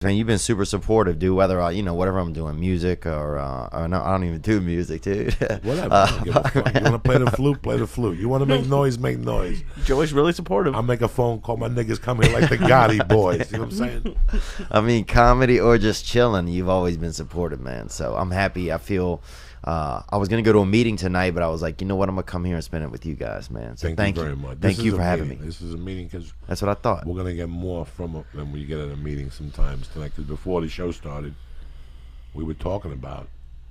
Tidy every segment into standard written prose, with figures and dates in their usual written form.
Man, you've been super supportive, dude. Whether whatever I'm doing, music or no, I don't even do music, dude. Whatever. I don't give a fuck. You want to play the flute? Play the flute. You want to make noise? Make noise. Joey's really supportive. I'll make a phone call. My niggas come here like the Gotti boys. You know what I'm saying? I mean, comedy or just chilling, you've always been supportive, man. So I'm happy. I feel. I was gonna go to a meeting tonight, but I was like, you know what? I'm gonna come here and spend it with you guys, man. So thank you very much. Thank you for having me. This is a meeting because that's what I thought. We're gonna get more from it than we get at a meeting sometimes tonight. Because before the show started, we were talking about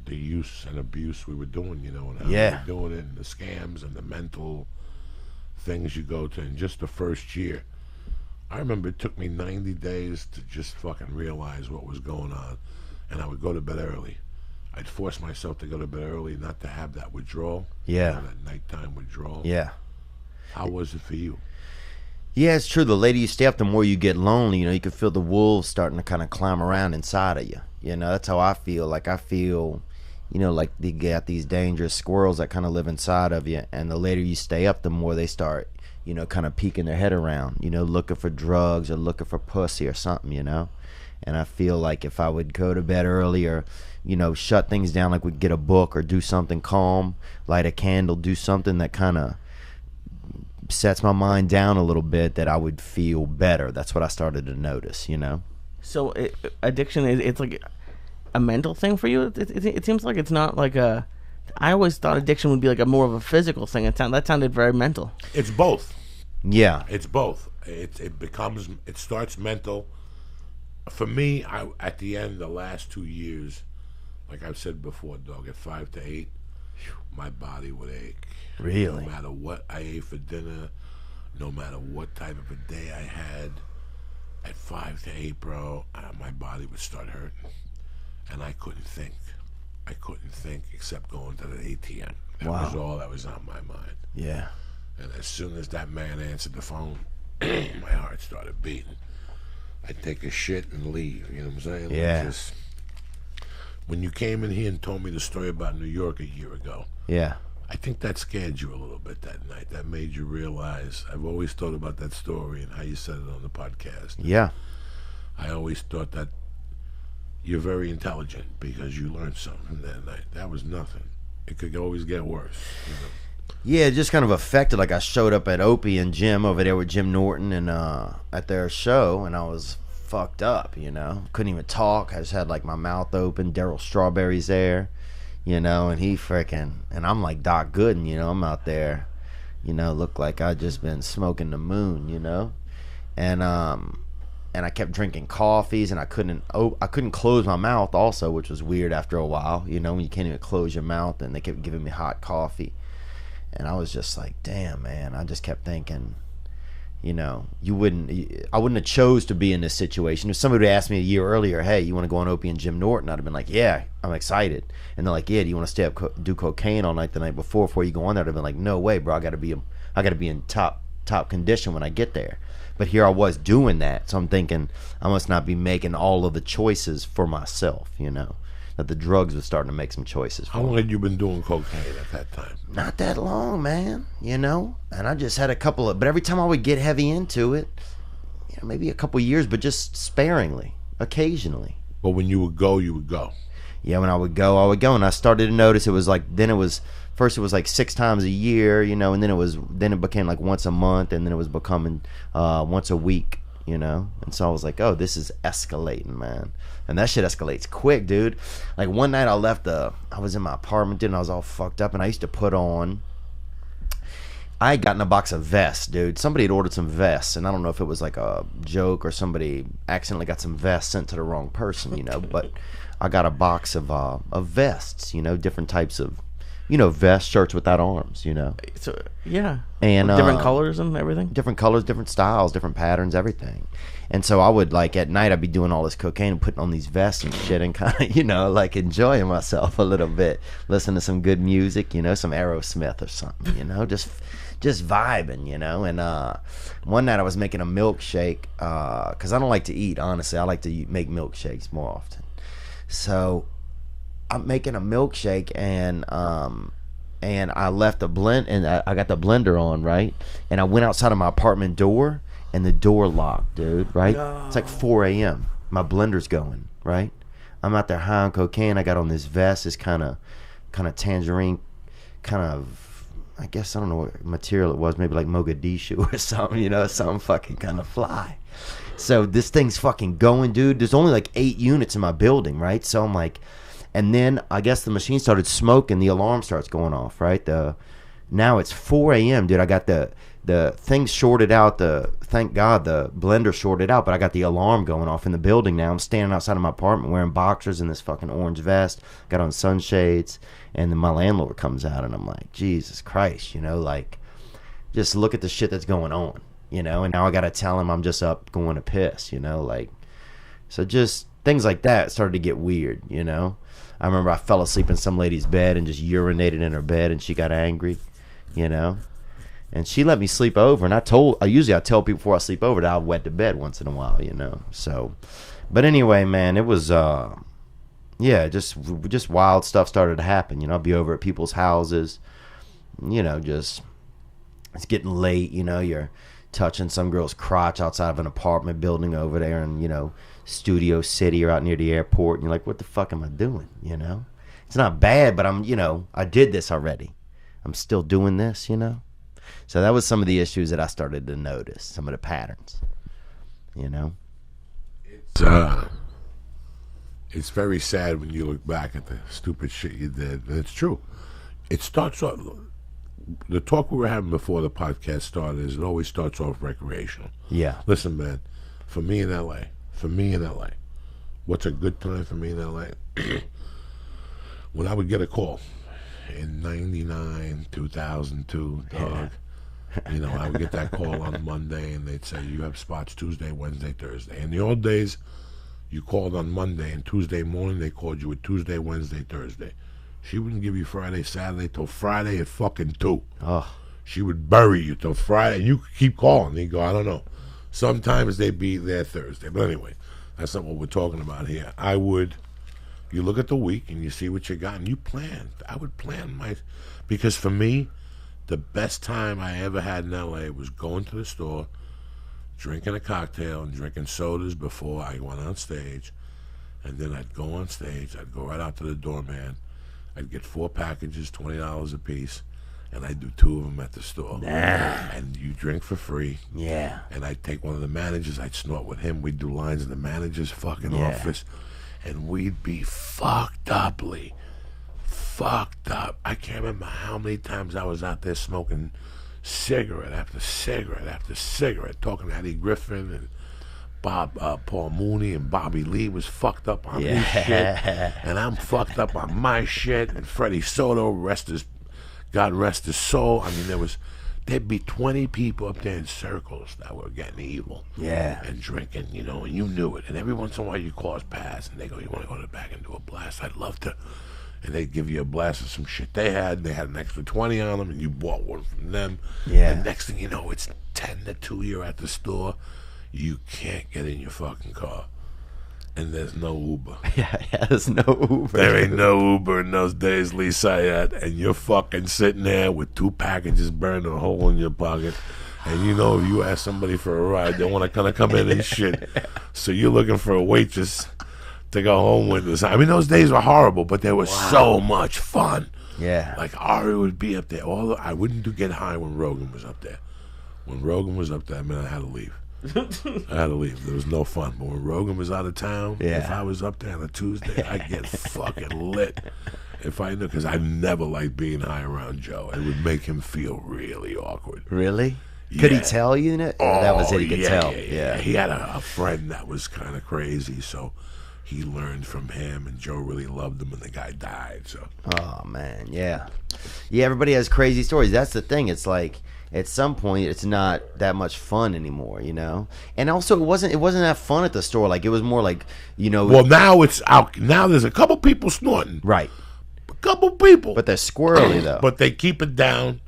the use and abuse we were doing, and how we were doing it, and the scams and the mental things you go to. In just the first year, I remember it took me 90 days to just fucking realize what was going on, and I would go to bed early. I'd force myself to go to bed early, not to have that withdrawal. Yeah. That nighttime withdrawal. Yeah. How was it for you? Yeah, it's true. The later you stay up, the more you get lonely. You can feel the wolves starting to kind of climb around inside of you. That's how I feel. Like I feel, like you got these dangerous squirrels that kind of live inside of you. And the later you stay up, the more they start, kind of peeking their head around, looking for drugs or looking for pussy or something, And I feel like if I would go to bed earlier, shut things down, like we'd get a book or do something calm, light a candle, do something that kind of sets my mind down a little bit, that I would feel better. That's what I started to notice, So addiction it's like a mental thing for you. It seems like it's not like a. I always thought addiction would be like a more of a physical thing. That sounded very mental. It's both. Yeah, it's both. It starts mental. For me, at the end, the last 2 years, like I've said before, dog, at 5 to 8, my body would ache. Really? No matter what I ate for dinner, no matter what type of a day I had, at 5 to 8, bro, my body would start hurting. And I couldn't think. I couldn't think except going to the ATM. That was all that was on my mind. Yeah. And as soon as that man answered the phone, my heart started beating. I'd take a shit and leave, you know what I'm saying? Yeah. When you came in here and told me the story about New York a year ago, yeah, I think that scared you a little bit that night. That made you realize, I've always thought about that story and how you said it on the podcast. Yeah. I always thought that you're very intelligent because you learned something from that night. That was nothing. It could always get worse. Yeah, it just kind of affected. Like I showed up at Opie and Jim over there with Jim Norton and at their show, and I was fucked up, couldn't even talk. I just had like my mouth open. Daryl Strawberry's there, and he freaking, and I'm like Doc Gooden, I'm out there, look like I just been smoking the moon, and I kept drinking coffees, and I couldn't close my mouth also, which was weird after a while, when you can't even close your mouth, and they kept giving me hot coffee. And I was just like, damn, man. I just kept thinking, I wouldn't have chose to be in this situation. If somebody would asked me a year earlier, hey, you want to go on Opie and Jim Norton? I'd have been like, yeah, I'm excited. And they're like, yeah, do you want to stay up, do cocaine all night the night before you go on there? I'd have been like, no way, bro. I got to be in top condition when I get there. But here I was doing that. So I'm thinking I must not be making all of the choices for myself, that the drugs were starting to make some choices for How long me. had you been doing cocaine at that time? Not that long, man, and I just had a couple of, but every time I would get heavy into it, maybe a couple of years, but just sparingly, occasionally. But when you would go, you would go. Yeah, when I would go, and I started to notice it was like, first it was like 6 times a year, and then it became like once a month, and then it was becoming once a week, and so I was like, oh, this is escalating, man. And that shit escalates quick, dude. Like one night I was in my apartment, dude, and I was all fucked up, and I used to put on, I had gotten a box of vests, dude. Somebody had ordered some vests, and I don't know if it was like a joke or somebody accidentally got some vests sent to the wrong person, but I got a box of vests, different types of, vest shirts without arms, So yeah, and with different colors and everything. Different colors, different styles, different patterns, everything. And so I would, like, at night I'd be doing all this cocaine and putting on these vests and shit and kind of, like enjoying myself a little bit, listening to some good music, some Aerosmith or something, just vibing, And one night I was making a milkshake because I don't like to eat, honestly. I like to make milkshakes more often. So I'm making a milkshake and I left the blend, and I got the blender on, right? And I went outside of my apartment door, and the door locked, dude, right? No. It's like 4 a.m. My blender's going, right? I'm out there high on cocaine. I got on this vest, this kind of tangerine, kind of, I guess, I don't know what material it was, maybe like Mogadishu or something, you know, something fucking kind of fly. So this thing's fucking going, dude. There's only like 8 units in my building, right? So I'm like, and then I guess the machine started smoking. The alarm starts going off, right? Now it's 4 a.m., dude. I got the thing shorted out. Thank God the blender shorted out, but I got the alarm going off in the building now. I'm standing outside of my apartment wearing boxers and this fucking orange vest. Got on sunshades, and then my landlord comes out, and I'm like, Jesus Christ, you know, like, just look at the shit that's going on. You know, and now I gotta tell him I'm just up going to piss, you know, like, so just things like that started to get weird, you know. I remember I fell asleep in some lady's bed and just urinated in her bed, and she got angry, you know, and she let me sleep over, and I usually tell people before I sleep over that I'll wet the bed once in a while, you know. So, but anyway, man, it was yeah, just wild stuff started to happen, you know. I'd be over at people's houses, you know, just it's getting late, you know, you're touching some girl's crotch outside of an apartment building over there in, you know, Studio City or out near the airport, and you're like, what the fuck am I doing, you know? It's not bad, but I'm, you know, I did this already. I'm still doing this, you know? So that was some of the issues that I started to notice, some of the patterns, you know? It's very sad when you look back at the stupid shit you did, and it's true. It starts off... The talk we were having before the podcast started is it always starts off recreational. Yeah. Listen, man, for me in LA, what's a good time for me in LA? When I would get a call in 99, 2002, dog, you know, I would get that call on Monday, and they'd say, you have spots Tuesday, Wednesday, Thursday. In the old days, you called on Monday, and Tuesday morning they called you with Tuesday, Wednesday, Thursday. She wouldn't give you Friday, Saturday till Friday at fucking 2. Oh. She would bury you till Friday. You could keep calling. They'd go, I don't know. Sometimes they'd be there Thursday. But anyway, that's not what we're talking about here. You look at the week and you see what you got and you plan. I would plan because for me, the best time I ever had in LA was going to the store, drinking a cocktail and drinking sodas before I went on stage. And then I'd go on stage. I'd go right out to the doorman. I'd get 4 packages, $20 a piece, and I'd do 2 of them at the store. Nah. And you drink for free. Yeah. And I'd take one of the managers, I'd snort with him. We'd do lines in the manager's fucking office, and we'd be fucked up. I can't remember how many times I was out there smoking cigarette after cigarette after cigarette, talking to Eddie Griffin and Paul Mooney, and Bobby Lee was fucked up on his shit, and I'm fucked up on my shit, and Freddie Soto, God rest his soul. I mean, there'd be 20 people up there in circles that were getting evil, and drinking, you know, and you knew it. And every once in a while you cross paths, and they go, you want to go to the back and do a blast? I'd love to. And they'd give you a blast of some shit they had. They had an extra 20 on them, and you bought one from them. And next thing you know, it's 10 to 2, you're at the store. You can't get in your fucking car, and there's no Uber. There's no Uber. There ain't no Uber in those days, Lee Syatt, and you're fucking sitting there with 2 packages burning a hole in your pocket, and you know if you ask somebody for a ride, they want to kind of come in and shit. So you're looking for a waitress to go home with us. I mean, those days were horrible, but they were so much fun. Yeah. Like Ari would be up there. I wouldn't get high when Rogan was up there. When Rogan was up there, I mean, I had to leave. There was no fun. But when Rogan was out of town, if I was up there on a Tuesday, I'd get fucking lit. If I knew, because I never liked being high around Joe. It would make him feel really awkward. Really? Yeah. Could he tell you that? Oh, That was it. He could tell. Yeah. He had a friend that was kind of crazy, so he learned from him, and Joe really loved him, and the guy died. So. Oh man, yeah. Everybody has crazy stories. That's the thing. It's like, at some point it's not that much fun anymore, you know. And also it wasn't that fun at the store. Like, it was more like, you know. Well, now it's out. Now there's a couple people snorting. Right. A couple people. But they're squirrely though. But they keep it down.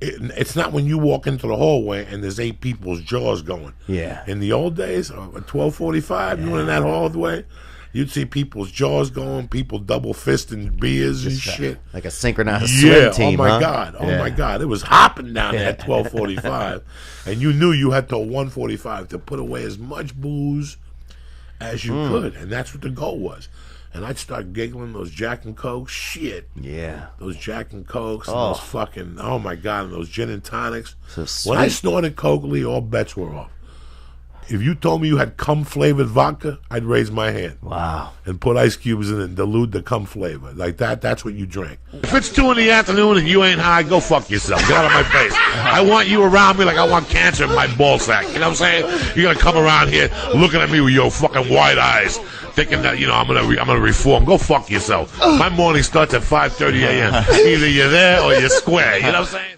It's not when you walk into the hallway and there's 8 people's jaws going. Yeah. In the old days, at 12:45, you went in that hallway, you'd see people's jaws going, people double fisting beers and shit. Like a synchronized swim team, oh my huh? God. Oh my God. It was hopping down there at 12:45. And you knew you had till 1:45 to put away as much booze as you could, and that's what the goal was. And I'd start giggling those Jack and Coke, shit. Yeah. Those Jack and Cokes, and those fucking, oh my God, and those gin and tonics. So when I snorted Coke, Lee, all bets were off. If you told me you had cum-flavored vodka, I'd raise my hand. Wow. And put ice cubes in it and dilute the cum flavor. Like that's what you drank. If it's 2 in the afternoon and you ain't high, go fuck yourself. Get out of my face. I want you around me like I want cancer in my ball sack. You know what I'm saying? You're gonna come around here looking at me with your fucking wide eyes, thinking that, you know, I'm gonna reform. Go fuck yourself. My morning starts at 5:30 a.m. Either you're there or you're square. You know what I'm saying?